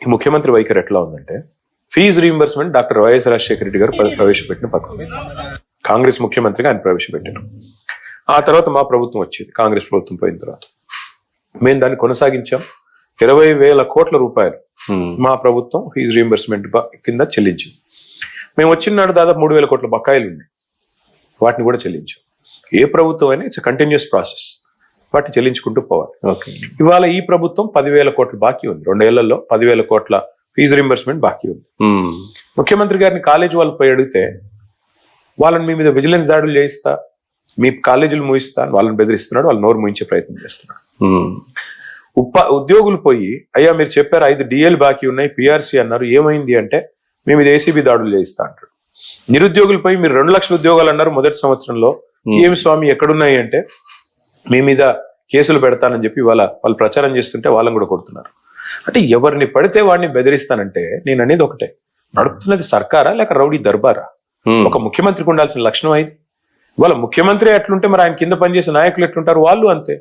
ఈ ముఖ్యమంత్రి వైఖరి ఎట్లా ఉందంటే, fee reimbursement doctor YS Rajasekhara Reddy గారు ప్రవేశపెట్టిన పథకం. కాంగ్రెస్ ముఖ్యమంత్రిగా ఆయన ప్రవేశపెట్టారు. ఆ తర్వాత మా ప్రభుత్వం వచ్చింది, కాంగ్రెస్ ప్రభుత్వం పోయిన తర్వాత మేము దాన్ని కొనసాగించాం. 20,000 కోట్ల రూపాయలు మా ప్రభుత్వం ఫీజు రీయింబర్స్మెంట్ కింద చెల్లించింది. మేము వచ్చిన నాడు దాదాపు 3,000 కోట్ల బకాయిలు ఉన్నాయి, వాటిని కూడా చెల్లించాం. ఏ ప్రభుత్వం అయినా ఇట్స్ కంటిన్యూస్ ప్రాసెస్, వాటిని చెల్లించుకుంటూ పోవాలి. ఇవాళ ఈ ప్రభుత్వం 10,000 కోట్ల బాకీ ఉంది. 2 ఏళ్లలో 10,000 కోట్ల ఫీజు రీయింబర్స్మెంట్ బాకీ ఉంది. ముఖ్యమంత్రి గారిని కాలేజీ వాళ్ళు పోయి అడిగితే, వాళ్ళని మీ మీద విజిలెన్స్ దాడులు చేయిస్తా, మీ కాలేజీలు మూయిస్తా, వాళ్ళని బెదిరిస్తున్నాడు, వాళ్ళు నోరు మూయించే ప్రయత్నం చేస్తున్నాడు. ఉద్యోగులు పోయి, అయ్యా మీరు చెప్పారు 5 డిఎల్ బాకీ ఉన్నాయి, పిఆర్సీ అన్నారు, ఏమైంది అంటే మేము ఇది ఏసీబీ దాడులు చేయిస్తా అంటాడు. నిరుద్యోగులు పోయి మీరు 2 లక్షల ఉద్యోగాలు అన్నారు మొదటి సంవత్సరంలో, ఏమి స్వామి ఎక్కడున్నాయి అంటే మీ మీద కేసులు పెడతానని చెప్పి వాళ్ళు ప్రచారం చేస్తుంటే వాళ్ళని కూడా కొడుతున్నారు. అంటే ఎవరిని పడితే వాడిని బెదిరిస్తానంటే నేను అనేది ఒకటే, నడుపుతున్నది సర్కారా లేక రౌడీ దర్బారా? ఒక ముఖ్యమంత్రికి ఉండాల్సిన లక్షణం అయింది. ఇవాళ ముఖ్యమంత్రి ఎట్లుంటే మరి ఆయన కింద పనిచేసే నాయకులు ఎట్లుంటారు, వాళ్ళు అంతే.